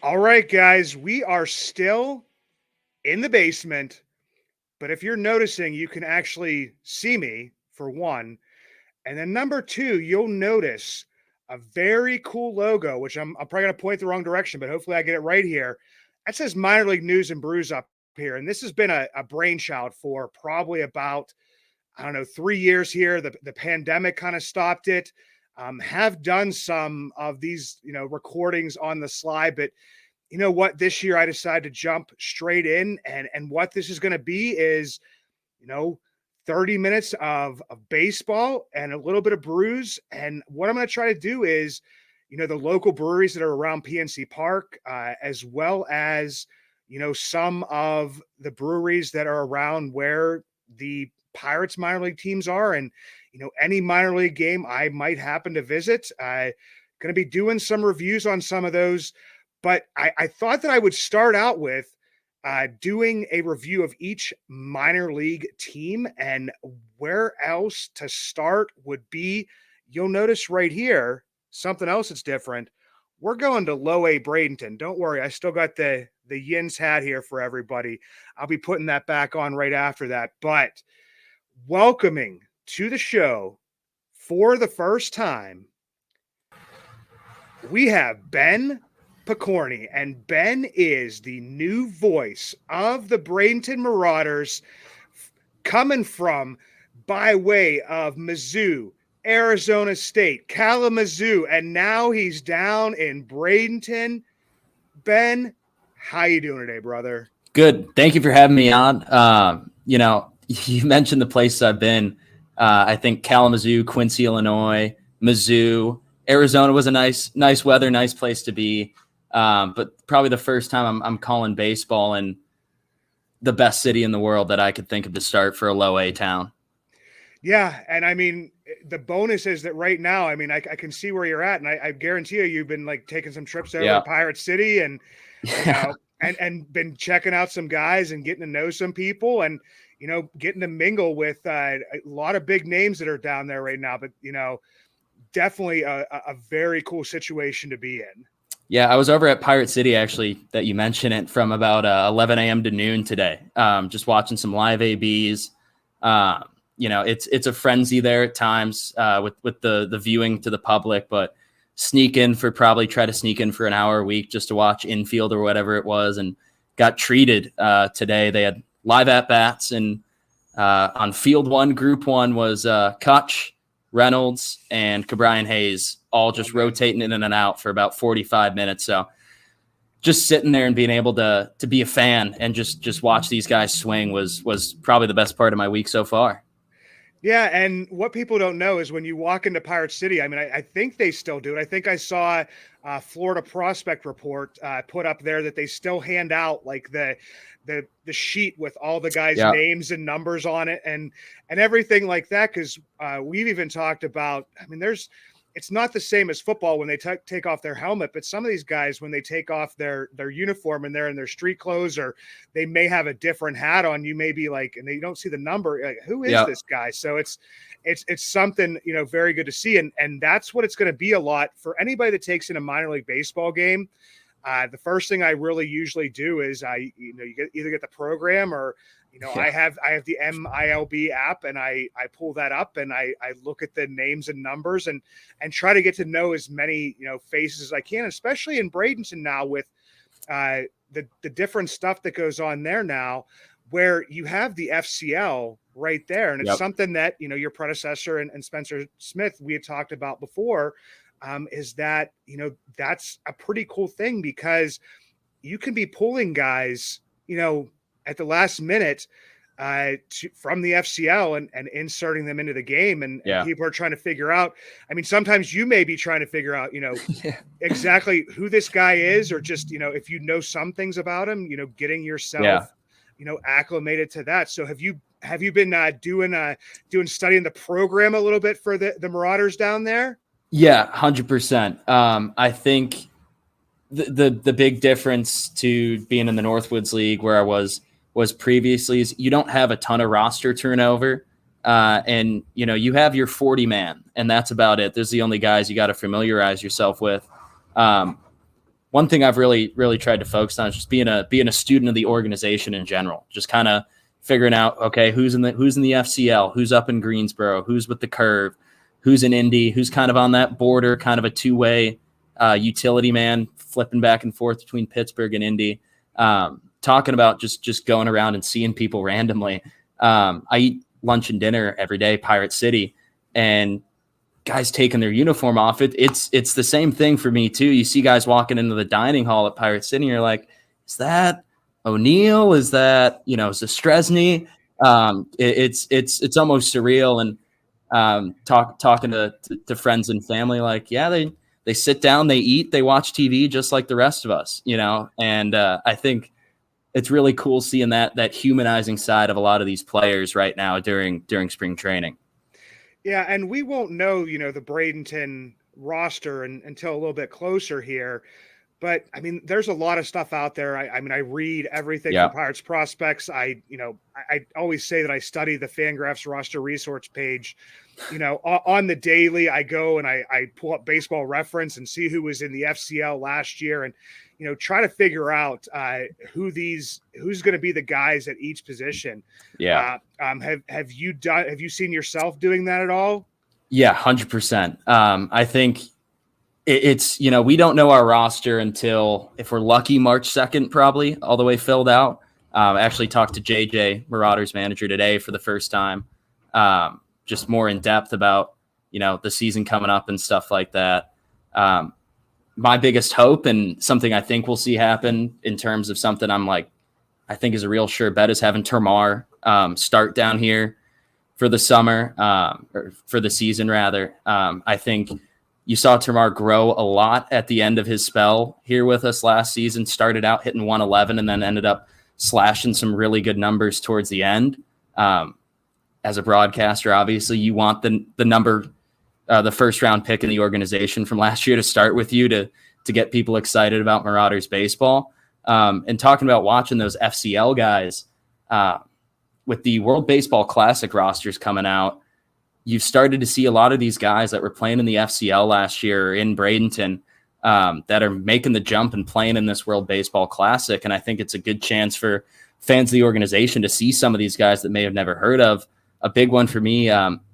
All right, guys, we are still in the basement, but if you're noticing, you can actually see me for one. And then number two, you'll notice a very cool logo, which I'm probably going to point the wrong direction, but hopefully I get it right here. That says Minor League News and Brews up here. And this has been a brainchild for probably about, I don't know, 3 years here. The pandemic kind of stopped it. Have done some of these, recordings on the slide, but you know what? This year I decided to jump straight in, and what this is going to be is, you know, 30 minutes of baseball and a little bit of brews. And what I'm going to try to do is, the local breweries that are around PNC Park, as well as, some of the breweries that are around where the Pirates minor league teams are, and, any minor league game I might happen to visit. Going to be doing some reviews on some of those, but I thought that I would start out with doing a review of each minor league team, and where else to start would be, you'll notice right here, something else that's different. We're going to low A Bradenton. Don't worry. I still got the Yins hat here for everybody. I'll be putting that back on right after that. But welcoming to the show for the first time, we have Ben Pokorny, and Ben is the new voice of the Bradenton Marauders, coming from by way of Mizzou, Arizona State, Kalamazoo, and now he's down in Bradenton. Ben, how you doing today, brother? Good. Thank you for having me on. You mentioned the places I've been. I think Kalamazoo, Quincy, Illinois, Mizzou, Arizona was a nice weather, nice place to be. But probably the first time I'm calling baseball in the best city in the world that I could think of to start for a low A town. Yeah. And I mean, the bonus is that right now, I mean, I can see where you're at, and I guarantee you've been like taking some trips over to Pirate City and, and been checking out some guys and getting to know some people and, getting to mingle with a lot of big names that are down there right now, but, definitely a very cool situation to be in. Yeah, I was over at Pirate City, actually, that you mentioned it, from about 11 a.m. to noon today, just watching some live ABs. It's a frenzy there at times with the viewing to the public, but try to sneak in for an hour a week just to watch infield or whatever it was, and got treated today. They had live at-bats, and on field one, group one was Kutch, Reynolds, and Cabrian Hayes, all just rotating in and out for about 45 minutes. So just sitting there and being able to be a fan and just watch these guys swing was probably the best part of my week so far. Yeah, and what people don't know is when you walk into Pirate City, I mean, I think they still do it. I think I saw Florida Prospect Report put up there that they still hand out like the sheet with all the guys' names and numbers on it and everything like that. Because we've even talked about, I mean, it's not the same as football when they take off their helmet, but some of these guys, when they take off their uniform and they're in their street clothes, or they may have a different hat on, you may be like, and they don't see the number, like, who is this guy? So it's something, very good to see. And that's what it's going to be a lot for anybody that takes in a minor league baseball game. The first thing I really usually do is you either get the program or, I have the MILB app, and I pull that up and I look at the names and numbers and try to get to know as many, faces as I can, especially in Bradenton now with the different stuff that goes on there now, where you have the FCL right there. And it's something that, your predecessor and Spencer Smith, we had talked about before, is that, that's a pretty cool thing, because you can be pulling guys, at the last minute from the FCL and inserting them into the game. And people are trying to figure out, I mean, sometimes you may be trying to figure out, exactly who this guy is, or just, if you know some things about him, getting yourself, acclimated to that. So have you been doing studying the program a little bit for the Marauders down there? Yeah, 100%. I think the big difference to being in the Northwoods League, where I was previously, is you don't have a ton of roster turnover. And, you have your 40 man, and that's about it. Those are the only guys you got to familiarize yourself with. one thing I've really tried to focus on is just being a student of the organization in general, just kind of figuring out, okay, who's in the FCL, who's up in Greensboro, who's with the Curve, who's in Indy, who's kind of on that border, kind of a two-way utility man, flipping back and forth between Pittsburgh and Indy. Talking about just going around and seeing people randomly. I eat lunch and dinner every day, Pirate City, and guys taking their uniform off. It's the same thing for me too. You see guys walking into the dining hall at Pirate City, and you're like, is that O'Neal? Is that, is this Stresny? It's almost surreal. And talking to friends and family, like, yeah, they sit down, they eat, they watch TV just like the rest of us, and I think it's really cool seeing that humanizing side of a lot of these players right now during spring training. Yeah, and we won't know, the Bradenton roster until a little bit closer here. But I mean, there's a lot of stuff out there. I read everything from Pirates prospects. I always say that I study the Fangraphs roster resource page. On the daily, I go and I pull up Baseball Reference and see who was in the FCL last year, and try to figure out who's going to be the guys at each position. Yeah. Have you seen yourself doing that at all? Yeah, 100%. I think it's we don't know our roster until, if we're lucky, March 2nd, probably all the way filled out. I actually talked to JJ, Marauders manager, today for the first time, just more in depth about the season coming up and stuff like that. My biggest hope, and something I think we'll see happen in terms of something I think is a real sure bet, is having Termar start down here for the summer, or for the season rather. I think you saw Termar grow a lot at the end of his spell here with us last season. Started out hitting 111 and then ended up slashing some really good numbers towards the end. As a broadcaster, obviously you want the number, the first round pick in the organization from last year to start with you to get people excited about Marauders baseball. And talking about watching those FCL guys, with the World Baseball Classic rosters coming out, you've started to see a lot of these guys that were playing in the FCL last year in Bradenton, that are making the jump and playing in this World Baseball Classic. And I think it's a good chance for fans of the organization to see some of these guys that may have never heard of. A big one for me,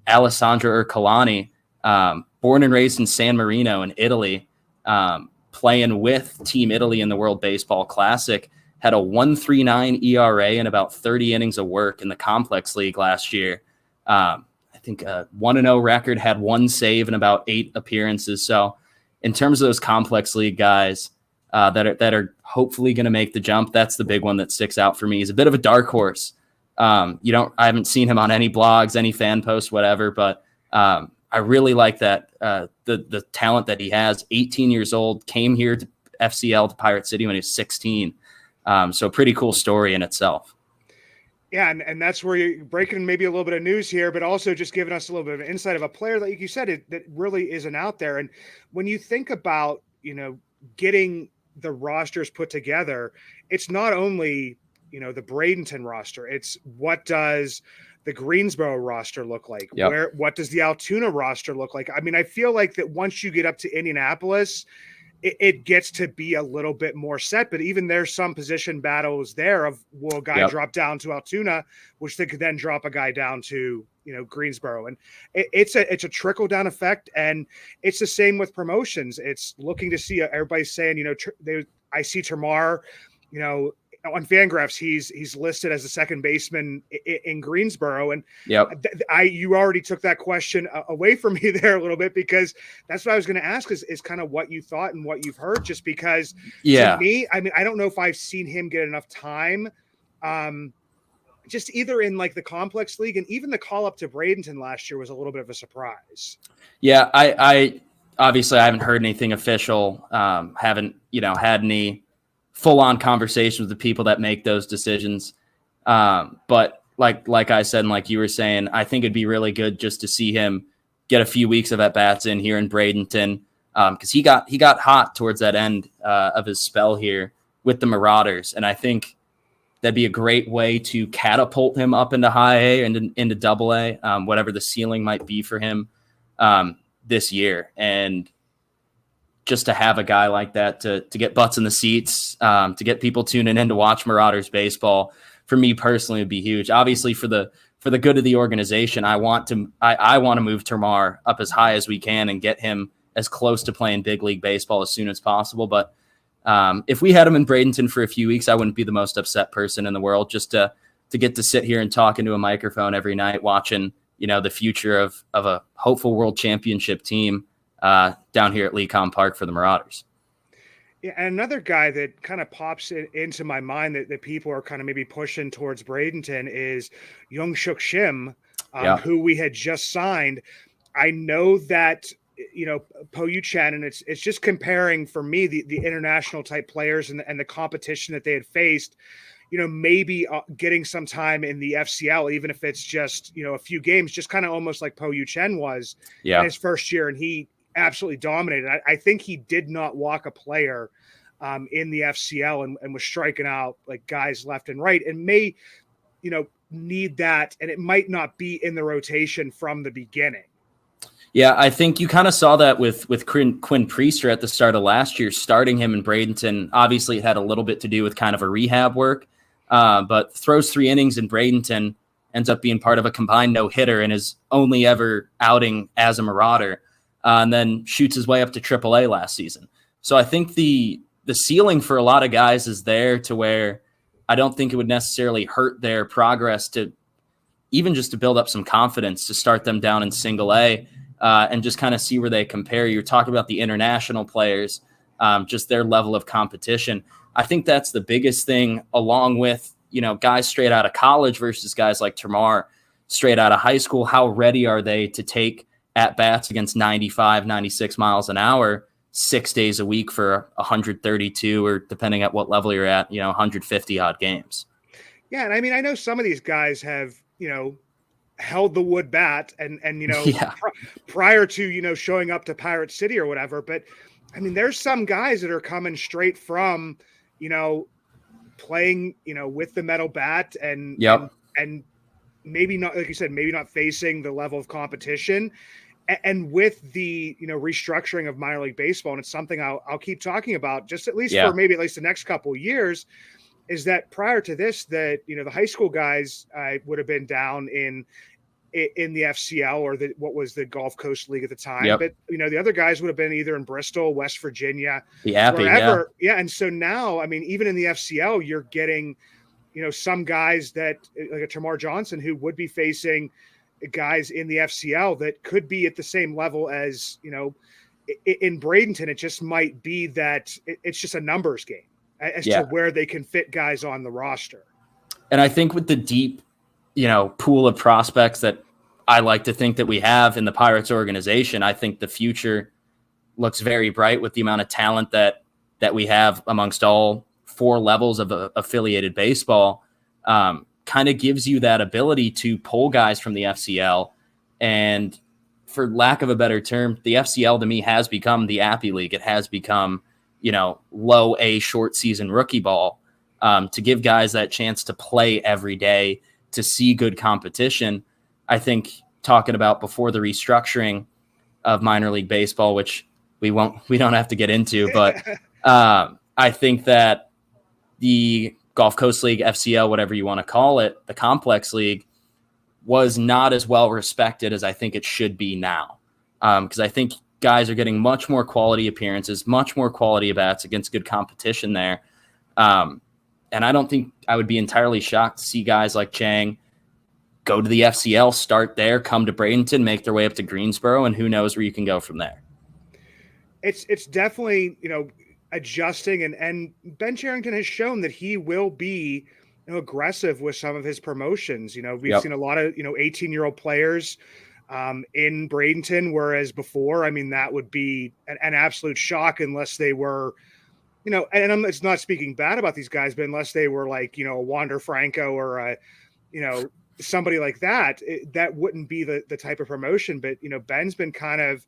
Alessandro Urcolani, born and raised in San Marino in Italy, playing with Team Italy in the World Baseball Classic, had a 1.39 ERA and about 30 innings of work in the Complex League last year. I think a 1-0 record, had one save in about 8 appearances. So in terms of those Complex League guys that are hopefully going to make the jump, that's the big one that sticks out for me. He's a bit of a dark horse. I haven't seen him on any blogs, any fan posts, whatever, but I really like that, the talent that he has. 18 years old, came here to FCL, to Pirate City, when he was 16. So a pretty cool story in itself. Yeah, and that's where you're breaking maybe a little bit of news here, but also just giving us a little bit of an insight of a player, like you said, that really isn't out there. And when you think about, getting the rosters put together, it's not only, the Bradenton roster, it's what does the Greensboro roster look like? Yep. What does the Altoona roster look like? I mean, I feel like that once you get up to Indianapolis, it gets to be a little bit more set, but even there's some position battles there of, will a guy drop down to Altoona, which they could then drop a guy down to, Greensboro. And it's a trickle down effect. And it's the same with promotions. It's looking to see, everybody's saying, I see Termar, on Fangraphs, he's listed as a second baseman in Greensboro. And you already took that question away from me there a little bit, because that's what I was going to ask is kind of what you thought and what you've heard, just because to me, I mean, I don't know if I've seen him get enough time, just either in like the Complex League, and even the call up to Bradenton last year was a little bit of a surprise. Yeah. I obviously I haven't heard anything official. Haven't, had any full-on conversations with the people that make those decisions. But like I said, and like you were saying, I think it'd be really good just to see him get a few weeks of at-bats in here in Bradenton, because he got hot towards that end of his spell here with the Marauders. And I think that'd be a great way to catapult him up into high A and into double A, whatever the ceiling might be for him this year. And just to have a guy like that to get butts in the seats, to get people tuning in to watch Marauders baseball, for me personally, would be huge. Obviously, for the good of the organization, I want to move Termar up as high as we can and get him as close to playing big league baseball as soon as possible. But if we had him in Bradenton for a few weeks, I wouldn't be the most upset person in the world, just to get to sit here and talk into a microphone every night, watching, the future of a hopeful world championship team down here at LECOM Park for the Marauders. Yeah, and another guy that kind of pops into my mind that people are kind of maybe pushing towards Bradenton is Young-Suk Shim, who we had just signed. I know that, Po Yu Chen, and it's just comparing for me the international type players and the competition that they had faced, maybe getting some time in the FCL, even if it's just, a few games, just kind of almost like Po Yu Chen was in his first year. And he absolutely dominated. I think he did not walk a player in the FCL and was striking out like guys left and right, and may, need that. And it might not be in the rotation from the beginning. Yeah, I think you kind of saw that with Quinn Priester at the start of last year, starting him in Bradenton. Obviously, it had a little bit to do with kind of a rehab work, but throws 3 innings in Bradenton, ends up being part of a combined no-hitter in his only ever outing as a Marauder, and then shoots his way up to AAA last season. So I think the ceiling for a lot of guys is there, to where I don't think it would necessarily hurt their progress to even just to build up some confidence, to start them down in single A. And just kind of see where they compare. You're talking about the international players, just their level of competition. I think that's the biggest thing, along with, guys straight out of college versus guys like Termar straight out of high school. How ready are they to take at-bats against 95, 96 miles an hour 6 days a week for 132, or depending at what level you're at, 150 odd games? Yeah, and I mean, I know some of these guys have, held the wood bat and prior to, showing up to Pirate City or whatever. But I mean, there's some guys that are coming straight from, playing, with the metal bat and maybe not, like you said, maybe not facing the level of competition, and with the, restructuring of minor league baseball. And it's something I'll keep talking about, just at least for maybe at least the next couple of years, is that prior to this, that, the high school guys would have been down in the FCL, or what was the Gulf Coast League at the time. But, the other guys would have been either in Bristol, West Virginia, wherever. Yeah. And so now, I mean, even in the FCL, you're getting, some guys that, like a Tamar Johnson, who would be facing guys in the FCL that could be at the same level as, in Bradenton. It just might be that it's just a numbers game as to where they can fit guys on the roster. And I think with the deep, pool of prospects that I like to think that we have in the Pirates organization, I think the future looks very bright with the amount of talent that we have amongst all 4 levels of affiliated baseball. Kind of gives you that ability to pull guys from the FCL. And for lack of a better term, the FCL to me has become the Appy League. It has become, low A short season rookie ball, to give guys that chance to play every day, to see good competition. I think talking about before the restructuring of minor league baseball, which we don't have to get into, but I think that the Gulf Coast League, FCL, whatever you want to call it, the complex league, was not as well respected as I think it should be now. Because I think guys are getting much more quality appearances, much more quality bats against good competition there. And I don't think I would be entirely shocked to see guys like Chang go to the FCL, start there, come to Bradenton, make their way up to Greensboro, and who knows where you can go from there. It's definitely, adjusting, and Ben Charrington has shown that he will be, aggressive with some of his promotions. We've seen a lot of, 18-year-old players in Bradenton, whereas before, I mean, that would be an absolute shock unless they were, and it's not speaking bad about these guys, but unless they were like, a Wander Franco or somebody like that, that wouldn't be the type of promotion. But, Ben's been kind of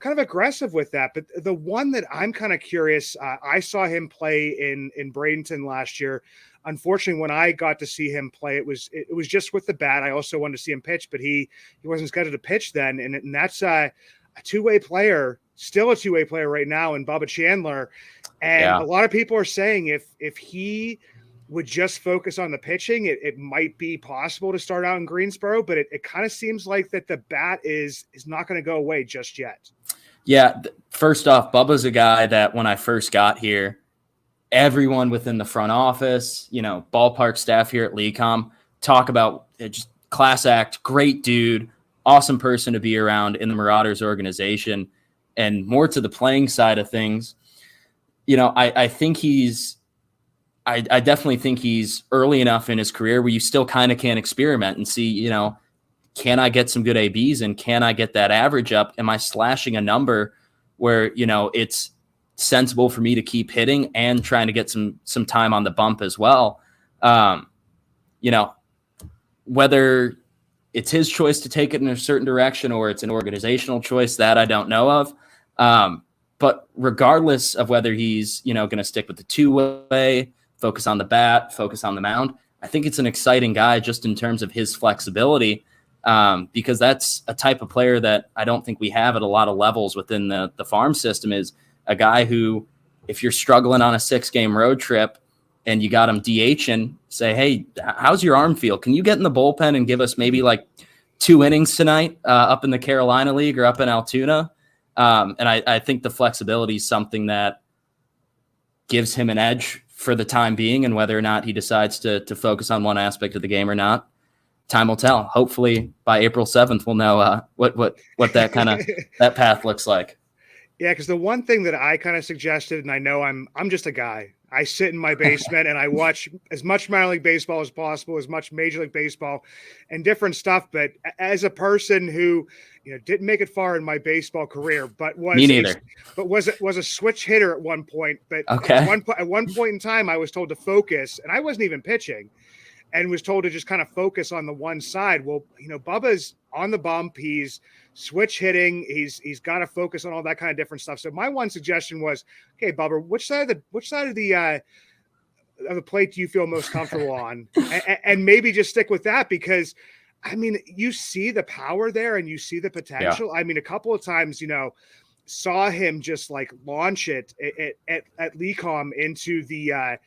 aggressive with that. But the one that I'm kind of curious, I saw him play in Bradenton last year. Unfortunately, when I got to see him play, it was just with the bat. I also wanted to see him pitch, but he wasn't scheduled to pitch then. And that's a two-way player, still a two-way player right now in Bubba Chandler. And a lot of people are saying if he would just focus on the pitching, it might be possible to start out in Greensboro, but it kind of seems like that the bat is not going to go away just yet. Yeah. First off, Bubba's a guy that when I first got here, everyone within the front office, ballpark staff here at LECOM talk about just class act, great dude, awesome person to be around in the Marauders organization. And more to the playing side of things, I think I definitely think he's early enough in his career where you still kind of can experiment and see, can I get some good ABs and can I get that average up? Am I slashing a number where, it's sensible for me to keep hitting and trying to get some time on the bump as well? Whether it's his choice to take it in a certain direction or it's an organizational choice that I don't know of. But regardless of whether he's, going to stick with the two-way, focus on the bat, focus on the mound, I think it's an exciting guy just in terms of his flexibility, because that's a type of player that I don't think we have at a lot of levels within the farm system, is a guy who, if you're struggling on a 6-game road trip and you got him DHing, say, hey, how's your arm feel? Can you get in the bullpen and give us maybe like 2 innings tonight up in the Carolina League or up in Altoona? And I think the flexibility is something that gives him an edge for the time being, and whether or not he decides to focus on one aspect of the game or not, time will tell. Hopefully by April 7th, we'll know what that kind of that path looks like. Yeah, because the one thing that I kind of suggested, and I know I'm just a guy. I sit in my basement and I watch as much minor league baseball as possible, as much Major League Baseball and different stuff. But as a person who, didn't make it far in my baseball career, but was me neither. Was a switch hitter at one point. But okay. at one point in time, I was told to focus, and I wasn't even pitching, and was told to just kind of focus on the one side. Well, Bubba's on the bump. He's switch hitting. He's got to focus on all that kind of different stuff. So my one suggestion was, okay, Bubba, which side of the plate do you feel most comfortable on? and maybe just stick with that, because you see the power there and you see the potential. Yeah. A couple of times, saw him just like launch it at LECOM into the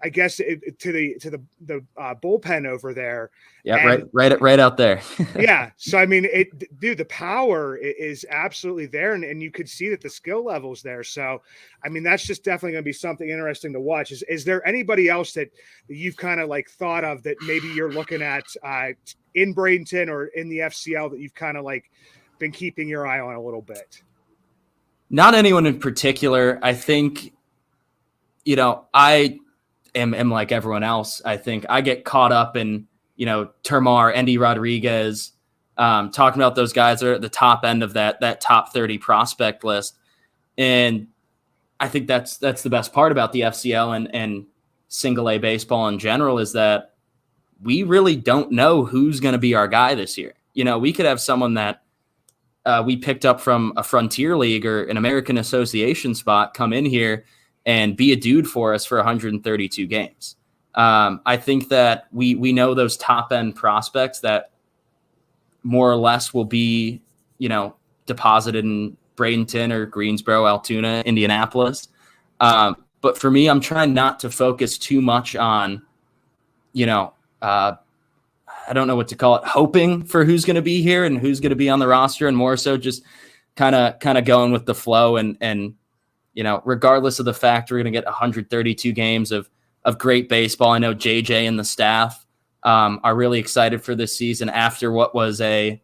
I guess to the bullpen over there. Yeah, right out there. Yeah. So the power is absolutely there, and you could see that the skill level's there. So that's just definitely going to be something interesting to watch. Is there anybody else that you've kind of like thought of that maybe you're looking at in Bradenton or in the FCL that you've kind of like been keeping your eye on a little bit? Not anyone in particular. I think, I am like everyone else. I think I get caught up in, Termar, Andy Rodriguez, talking about those guys that are at the top end of that top 30 prospect list. And I think that's the best part about the FCL and single A baseball in general, is that we really don't know who's going to be our guy this year. We could have someone that we picked up from a Frontier League or an American Association spot come in here and be a dude for us for 132 games. I think that we know those top end prospects that more or less will be, deposited in Bradenton or Greensboro, Altoona, Indianapolis. But for me, I'm trying not to focus too much on, I don't know what to call it, hoping for who's going to be here and who's going to be on the roster, and more so just kind of going with the flow and regardless of the fact we're going to get 132 games of great baseball. I know JJ and the staff are really excited for this season after what was an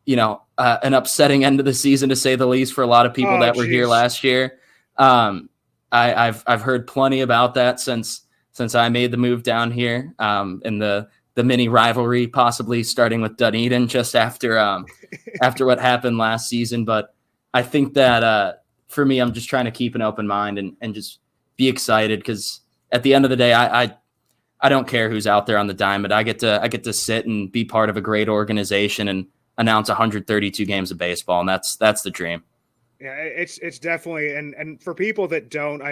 upsetting end of the season, to say the least, for a lot of people were here last year. I've heard plenty about that since I made the move down here, and the mini rivalry possibly starting with Dunedin just after what happened last season. But I think that for me, I'm just trying to keep an open mind and just be excited, because at the end of the day, I don't care who's out there on the diamond. I get to sit and be part of a great organization and announce 132 games of baseball, and that's the dream. Yeah, it's definitely, and for people that don't,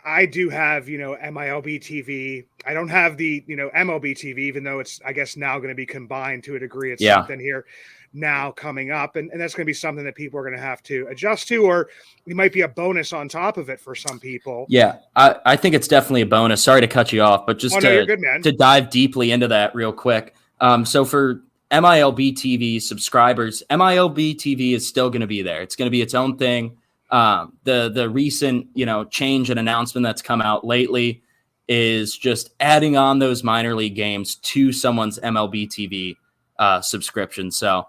I do have, MILB TV. I don't have the, MLB TV, even though it's, I guess, now going to be combined to a degree. It's Yeah. something here now coming up. And that's going to be something that people are going to have to adjust to, or it might be a bonus on top of it for some people. Yeah, I think it's definitely a bonus. Sorry to cut you off, but just you're good, man. To dive deeply into that real quick. So for MILB TV subscribers, MILB TV is still going to be there. It's going to be its own thing. The recent, change and announcement that's come out lately is just adding on those minor league games to someone's MLB TV subscription. So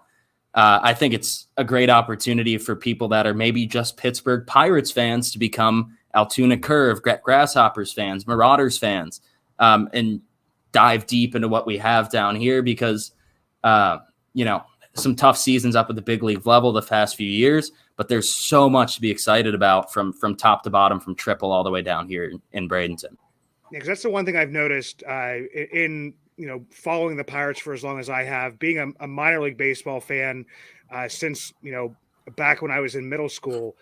I think it's a great opportunity for people that are maybe just Pittsburgh Pirates fans to become Altoona Curve, Grasshoppers fans, Marauders fans, and dive deep into what we have down here because, some tough seasons up at the big league level the past few years, but there's so much to be excited about from top to bottom, from triple all the way down here in Bradenton. Yeah, because that's the one thing I've noticed in following the Pirates for as long as I have, being a minor league baseball fan since back when I was in middle school.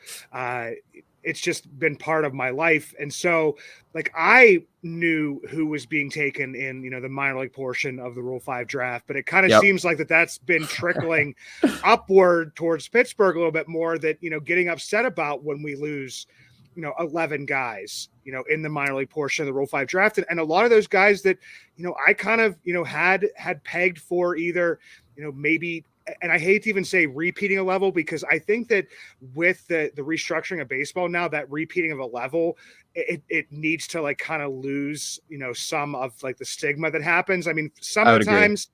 It's just been part of my life. And so like I knew who was being taken in, the minor league portion of the Rule 5 draft, but it kind of seems like that's been trickling upward towards Pittsburgh a little bit more, that, getting upset about when we lose, 11 guys, in the minor league portion of the Rule 5 draft. And a lot of those guys that, I kind of, had pegged for either, maybe, and I hate to even say repeating a level, because I think that with the restructuring of baseball now, that repeating of a level, it needs to like kind of lose, some of like the stigma that happens. I mean, some of the times,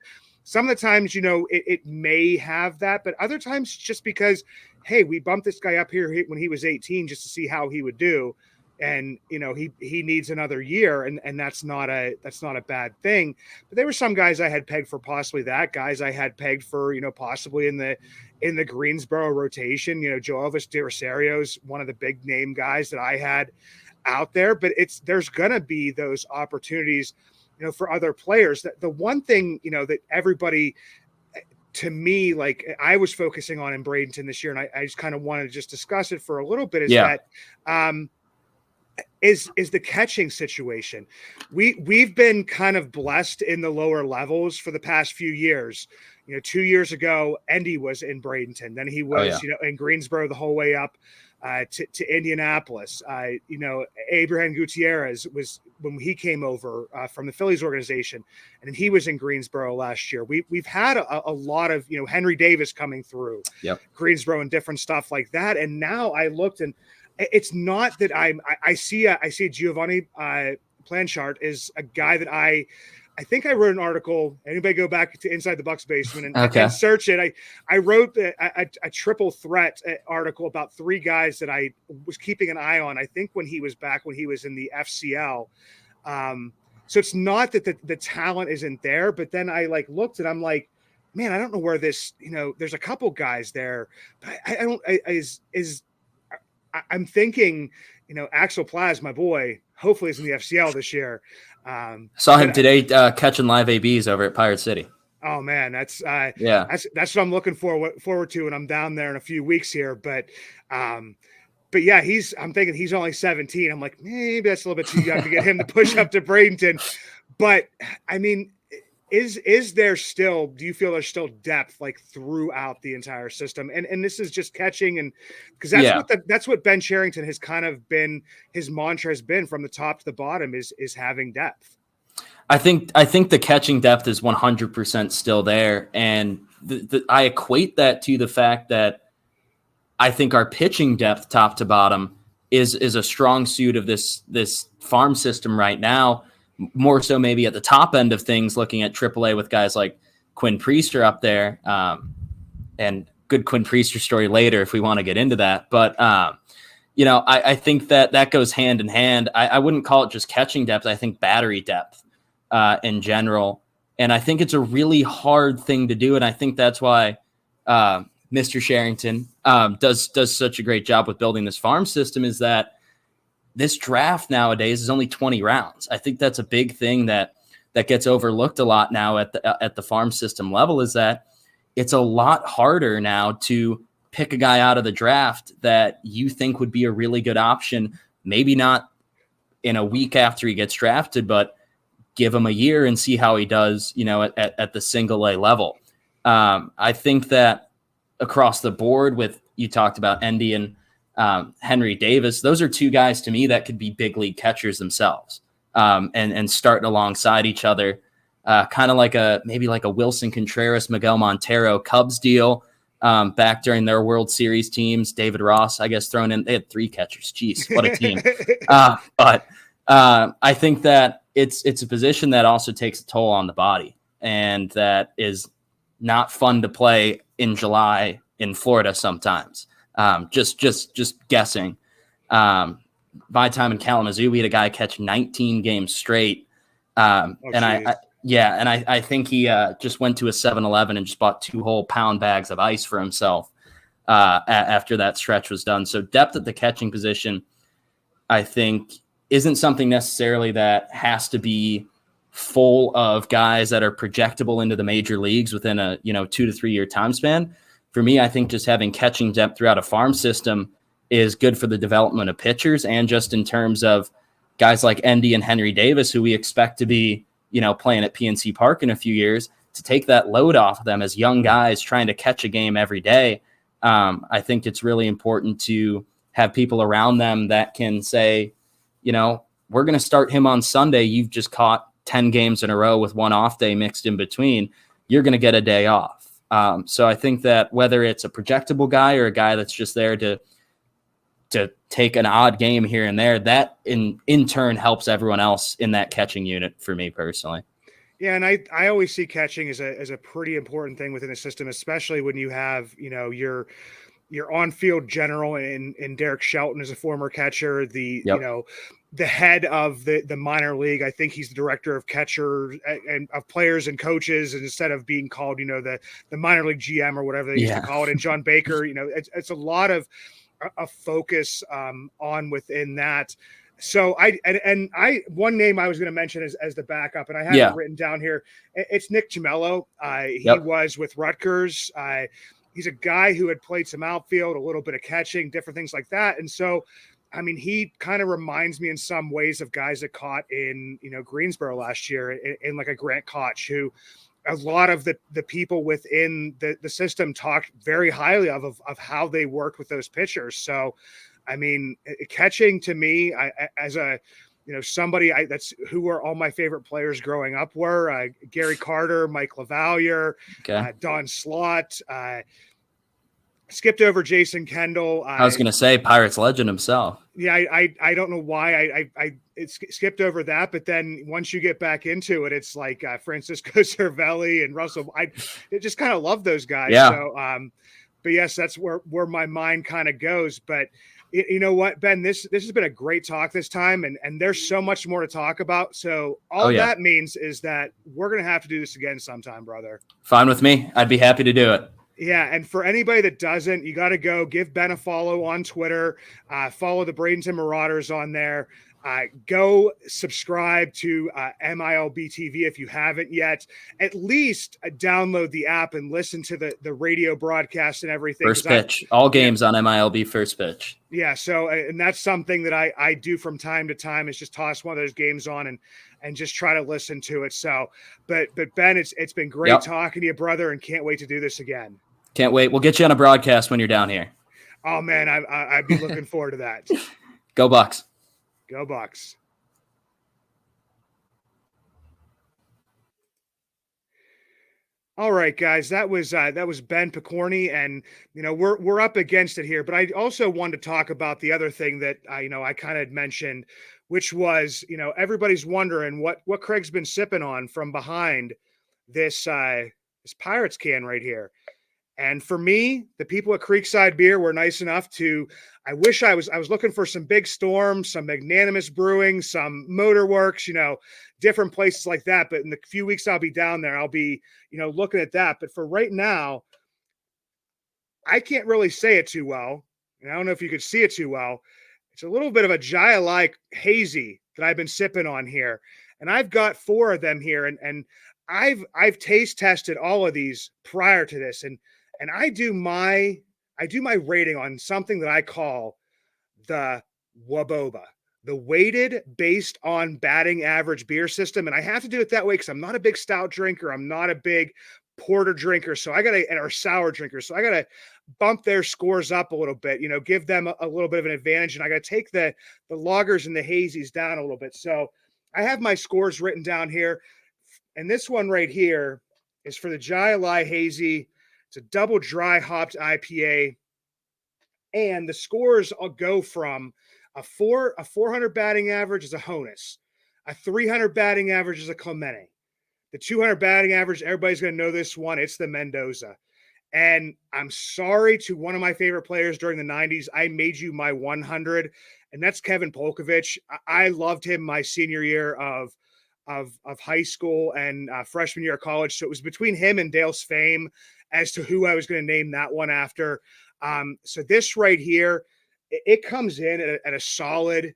it may have that, but other times just because, hey, we bumped this guy up here when he was 18 just to see how he would do. And, he needs another year, and that's not a bad thing. But there were some guys I had pegged for possibly that, guys I had pegged for, possibly in the Greensboro rotation. Joe Elvis De Rosario's one of the big name guys that I had out there, but there's going to be those opportunities, for other players. That the one thing, that everybody, to me, like I was focusing on in Bradenton this year, and I just kind of wanted to just discuss it for a little bit, is that, is the catching situation. We've been kind of blessed in the lower levels for the past few years. 2 years ago, Endy was in Bradenton. Then he was, in Greensboro the whole way up to Indianapolis. Abraham Gutierrez was when he came over from the Phillies organization, and then he was in Greensboro last year. We've had a lot of, Henry Davis coming through Greensboro and different stuff like that. And now I looked, and it's not that I see Giovanni Planchart is a guy that I think I wrote an article. Anybody go back to Inside the Bucks basement and search it. I wrote a triple threat article about 3 guys that I was keeping an eye on. I think when he was in the FCL. So it's not that the talent isn't there, but then I like looked and I'm like, man, I don't know where this, there's a couple guys there, but I'm thinking, Axel Plaz, my boy, hopefully is in the FCL this year. Saw him today catching live ABs over at Pirate City. Oh man, that's what I'm looking forward to when I'm down there in a few weeks here. But yeah, I'm thinking he's only 17. I'm like, maybe that's a little bit too young to get him to push up to Bradenton. But I mean, is there still, do you feel there's still depth like throughout the entire system? And this is just catching, and because that's what Ben Cherington has kind of been, his mantra has been from the top to the bottom is having depth. I think the catching depth is 100% still there. And I equate that to the fact that I think our pitching depth top to bottom is a strong suit of this farm system right now. More so maybe at the top end of things, looking at AAA with guys like Quinn Priester up there, and good Quinn Priester story later if we want to get into that. But, I think that goes hand in hand. I wouldn't call it just catching depth. I think battery depth in general. And I think it's a really hard thing to do. And I think that's why Mr. Cherington does such a great job with building this farm system, is that this draft nowadays is only 20 rounds. I think that's a big thing that gets overlooked a lot now at the farm system level, is that it's a lot harder now to pick a guy out of the draft that you think would be a really good option. Maybe not in a week after he gets drafted, but give him a year and see how he does, at the single A level. I think that across the board with, you talked about Endy and Henry Davis, those are two guys to me that could be big league catchers themselves, and starting alongside each other, kind of like maybe like a Wilson Contreras, Miguel Montero Cubs deal back during their World Series teams. David Ross, I guess, thrown in. They had 3 catchers. Jeez, what a team. But I think that it's a position that also takes a toll on the body, and that is not fun to play in July in Florida sometimes. Just guessing. My time in Kalamazoo, we had a guy catch 19 games straight. And I think he just went to a 7-Eleven and just bought 2 whole pound bags of ice for himself after that stretch was done. So depth at the catching position, I think, isn't something necessarily that has to be full of guys that are projectable into the major leagues within a 2 to 3 year time span. For me, I think just having catching depth throughout a farm system is good for the development of pitchers, and just in terms of guys like Endy and Henry Davis, who we expect to be, playing at PNC Park in a few years, to take that load off of them as young guys trying to catch a game every day. I think it's really important to have people around them that can say, we're going to start him on Sunday. You've just caught 10 games in a row with one off day mixed in between. You're going to get a day off. So I think that whether it's a projectable guy or a guy that's just there to take an odd game here and there, that in turn helps everyone else in that catching unit for me personally. Yeah, and I always see catching as a pretty important thing within a system, especially when you have, your on-field general and Derek Shelton is a former catcher, the head of the minor league. I think he's the director of catchers and of players and coaches, and instead of being called, the minor league GM or whatever they used to call it. And John Baker, it's a lot of a focus on within that. So one name I was going to mention as the backup, and I have it written down here. It's Nick Gimello. He was with Rutgers. He's a guy who had played some outfield, a little bit of catching, different things like that. And so, I mean, he kind of reminds me in some ways of guys that caught in, Greensboro last year in like a Grant Koch, who a lot of the people within the system talked very highly of how they worked with those pitchers. So, I mean, catching to me, as a, somebody that's who were all my favorite players growing up were Gary Carter, Mike LaValliere, Don Slott, skipped over Jason Kendall. I was going to say Pirates legend himself. Yeah, I don't know why I skipped over that, but then once you get back into it, it's like Francisco Cervelli and Russell. I just kind of love those guys. Yeah. So, but yes, that's where my mind kind of goes. But you know what, Ben, this has been a great talk this time, and there's so much more to talk about. So that means is that we're going to have to do this again sometime, brother. Fine with me. I'd be happy to do it. Yeah, and for anybody that doesn't, you got to go give Ben a follow on Twitter. Follow the Bradenton Marauders on there. Go subscribe to MILB TV if you haven't yet. At least download the app and listen to the radio broadcast and everything. First pitch. All games on MILB First Pitch. Yeah, so and that's something that I do from time to time, is just toss one of those games on and just try to listen to it. So, but Ben, it's been great talking to you, brother, and can't wait to do this again. Can't wait. We'll get you on a broadcast when you're down here. Oh man, I'd be looking forward to that. Go Bucks. Go Bucks. All right, guys, that was Ben Pokorny, and we're up against it here. But I also wanted to talk about the other thing that I kind of mentioned, which was everybody's wondering what Craig's been sipping on from behind this Pirates can right here. And for me, the people at Creekside Beer were nice enough to. I wish I was looking for some Big Storm, some Magnanimous Brewing, some Motorworks, different places like that. But in the few weeks I'll be down there, I'll be, looking at that. But for right now, I can't really say it too well. And I don't know if you could see it too well. It's a little bit of a Jaya-like hazy that I've been sipping on here. And I've got 4 of them here. And I've taste tested all of these prior to this. And I do my rating on something that I call the Waboba. the weighted based on batting average beer system. And I have to do it that way because I'm not a big stout drinker. I'm not a big porter drinker. So I got to, or sour drinker. So I got to bump their scores up a little bit, give them a little bit of an advantage. And I got to take the lagers and the hazies down a little bit. So I have my scores written down here. And this one right here is for the Jai Alai Hazy. It's a double dry hopped IPA. And the scores will go from a 400 batting average is a Honus, a 300 batting average is a Clemente, the 200 batting average. Everybody's going to know this one. It's the Mendoza. And I'm sorry to one of my favorite players during the 90s. I made you my 100, and that's Kevin Polkovich. I loved him my senior year of high school and freshman year of college. So it was between him and Dale Sfame as to who I was going to name that one after. So this right here, it comes in at a solid,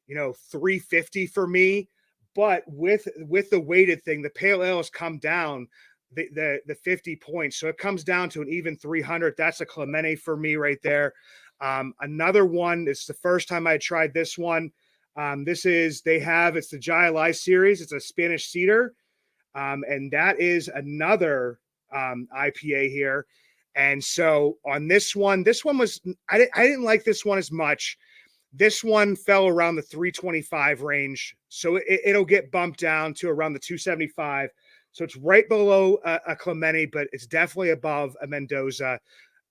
350 for me. But with the weighted thing, the pale ale has come down the 50 points. So it comes down to an even 300. That's a Clemente for me right there. Another one, it's the first time I tried this one. It's the Jai Alai series. It's a Spanish cedar. And that is another IPA here. And so on this one was, I didn't like this one as much. This one fell around the 325 range. So it'll get bumped down to around the 275. So it's right below a Clemente, but it's definitely above a Mendoza.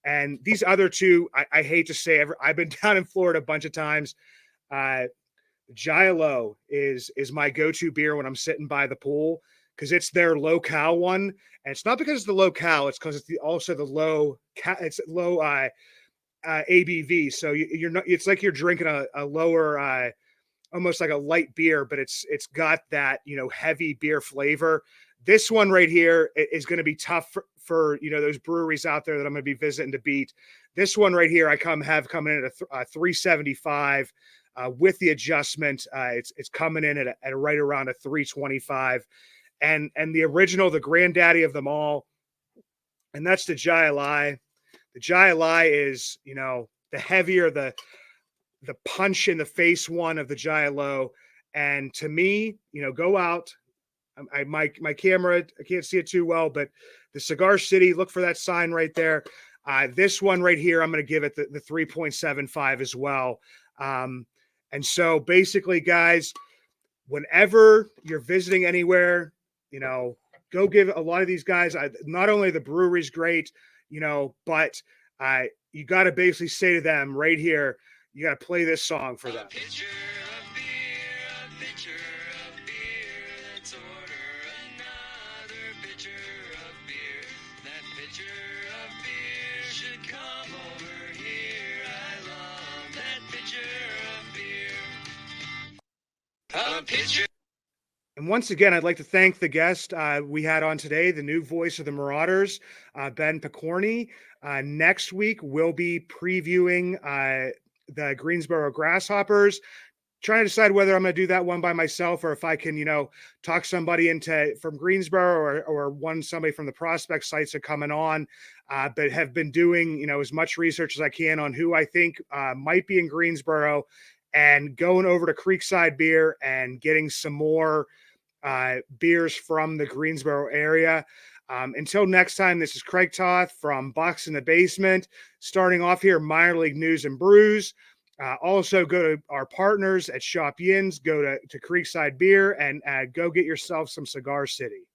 And these other two, I hate to say, I've been down in Florida a bunch of times. Jai Alai is my go-to beer when I'm sitting by the pool, because it's their low-cal one. And it's not because it's the low-cal, it's because it's also the low ABV. So you're not, it's like you're drinking a lower, almost like a light beer, but it's got that, heavy beer flavor. This one right here is going to be tough for those breweries out there that I'm going to be visiting to beat. This one right here, have coming in at a 375 with the adjustment. It's coming in at right around a 325. And the original, the granddaddy of them all, and that's the Jai Alai. The Jai Alai is, the heavier, the punch in the face one of the Jai Alai. And to me, go out. My camera, I can't see it too well, but the Cigar City, look for that sign right there. This one right here, I'm going to give it the 3.75 as well. And so basically, guys, whenever you're visiting anywhere, go give a lot of these guys, not only the brewery's great, but you got to basically say to them right here, you got to play this song for them. And once again, I'd like to thank the guest we had on today, the new voice of the Marauders, Ben Pokorny. Next week, we'll be previewing the Greensboro Grasshoppers. Trying to decide whether I'm going to do that one by myself or if I can, talk somebody from Greensboro or somebody from the prospect sites are coming on, but have been doing, as much research as I can on who I think might be in Greensboro, and going over to Creekside Beer and getting some more beers from the Greensboro area. Until next time, this is Craig Toth from Bucks in the Basement, starting off here, Minor League News and Brews. Also go to our partners at Shop Yins, go to Creekside Beer, and go get yourself some Cigar City.